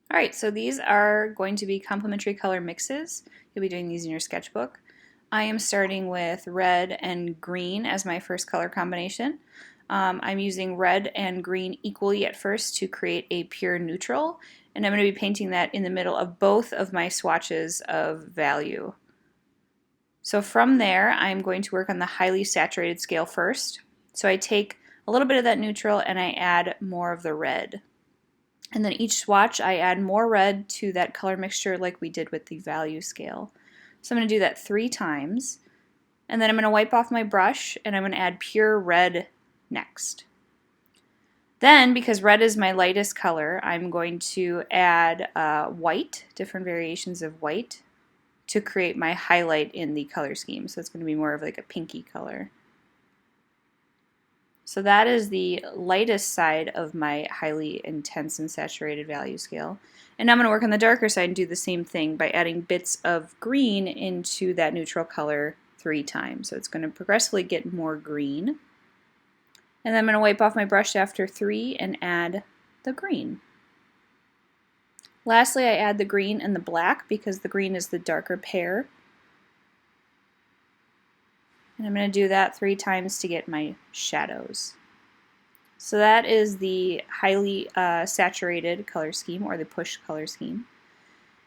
All right, so these are going to be complementary color mixes. You'll be doing these in your sketchbook. I am starting with red and green as my first color combination. I'm using red and green equally at first to create a pure neutral, and I'm going to be painting that in the middle of both of my swatches of value. So from there, I'm going to work on the highly saturated scale first. So I take a little bit of that neutral and I add more of the red. And then each swatch I add more red to that color mixture like we did with the value scale. So I'm going to do that 3 times. And then I'm going to wipe off my brush and I'm going to add pure red next. Then, because red is my lightest color, I'm going to add white, different variations of white, to create my highlight in the color scheme. So it's going to be more of like a pinky color. So that is the lightest side of my highly intense and saturated value scale. And now I'm going to work on the darker side and do the same thing by adding bits of green into that neutral color 3 times. So it's going to progressively get more green. And then I'm going to wipe off my brush after 3 and add the green. Lastly, I add the green and the black because the green is the darker pair. And I'm going to do that 3 times to get my shadows. So that is the highly saturated color scheme, or the push color scheme.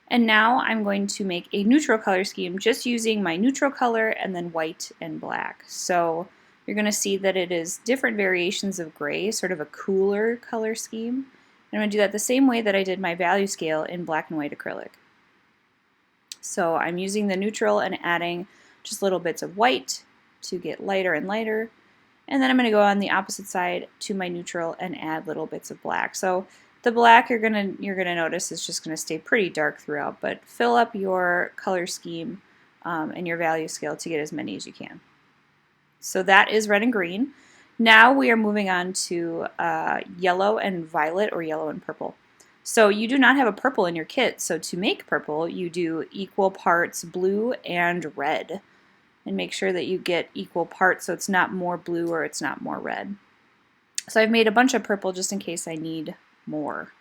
And now I'm going to make a neutral color scheme just using my neutral color and then white and black. So you're going to see that it is different variations of gray, sort of a cooler color scheme. And I'm going to do that the same way that I did my value scale in black and white acrylic. So I'm using the neutral and adding just little bits of white to get lighter and lighter. And then I'm going to go on the opposite side to my neutral and add little bits of black. So the black you're gonna notice is just going to stay pretty dark throughout, but fill up your color scheme and your value scale to get as many as you can. So that is red and green. Now we are moving on to yellow and violet, or yellow and purple. So you do not have a purple in your kit, so to make purple you do equal parts blue and red. And make sure that you get equal parts so it's not more blue or it's not more red. So I've made a bunch of purple just in case I need more.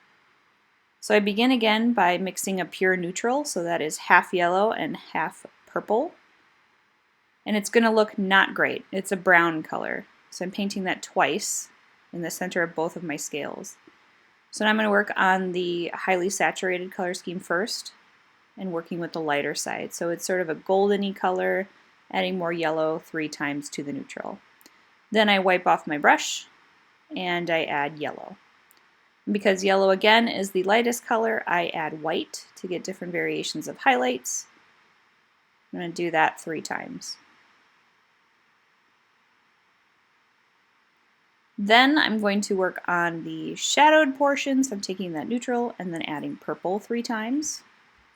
So I begin again by mixing a pure neutral, so that is half yellow and half purple. And it's going to look not great. It's a brown color. So I'm painting that twice in the center of both of my scales. So now I'm going to work on the highly saturated color scheme first and working with the lighter side. So it's sort of a goldeny color, adding more yellow 3 times to the neutral. Then I wipe off my brush and I add yellow. And because yellow again is the lightest color, I add white to get different variations of highlights. I'm going to do that 3 times. Then I'm going to work on the shadowed portion, so I'm taking that neutral and then adding purple 3 times.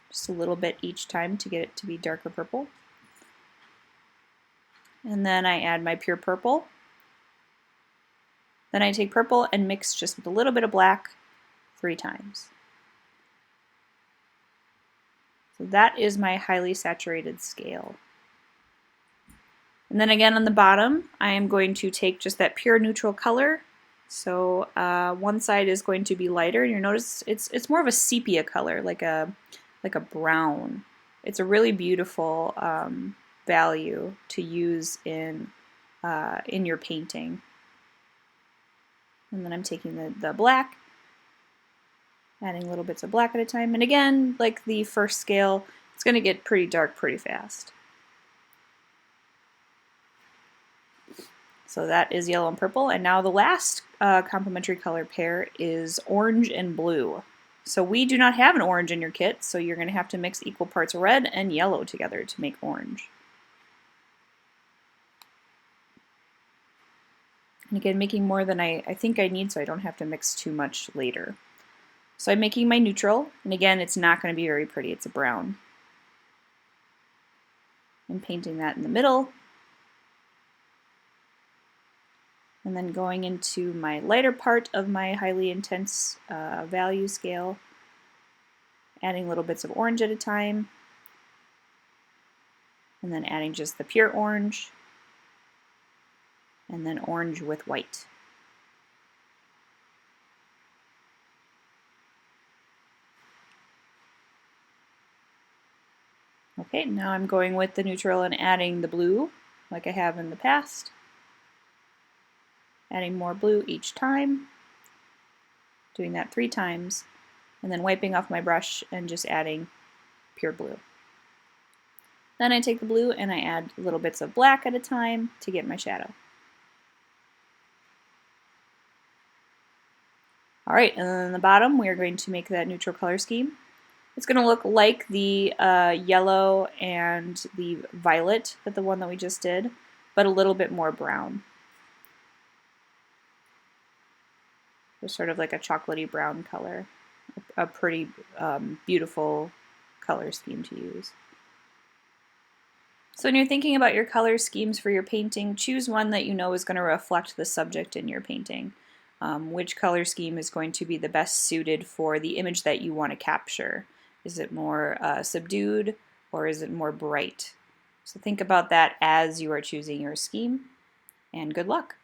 Just a little bit each time to get it to be darker purple. And then I add my pure purple. Then I take purple and mix just with a little bit of black 3 times. So that is my highly saturated scale. And then again on the bottom, I am going to take just that pure neutral color. So one side is going to be lighter, and you'll notice it's more of a sepia color, like a brown. It's a really beautiful value to use in your painting. And then I'm taking the black, adding little bits of black at a time. And again, like the first scale, it's going to get pretty dark pretty fast. So that is yellow and purple. And now the last complementary color pair is orange and blue. So we do not have an orange in your kit, so you're going to have to mix equal parts red and yellow together to make orange. And again, making more than I think I need so I don't have to mix too much later. So I'm making my neutral, and again, it's not going to be very pretty. It's a brown. I'm painting that in the middle. And then going into my lighter part of my highly intense value scale, adding little bits of orange at a time, and then adding just the pure orange, and then orange with white. Okay, now I'm going with the neutral and adding the blue like I have in the past. Adding more blue each time, doing that 3 times, and then wiping off my brush and just adding pure blue. Then I take the blue and I add little bits of black at a time to get my shadow. Alright, and then on the bottom we are going to make that neutral color scheme. It's going to look like the yellow and the violet, that the one that we just did, but a little bit more brown. Just sort of like a chocolatey brown color. A pretty beautiful color scheme to use. So when you're thinking about your color schemes for your painting, choose one that you know is going to reflect the subject in your painting. Which color scheme is going to be the best suited for the image that you want to capture? Is it more subdued or is it more bright? So think about that as you are choosing your scheme, and good luck.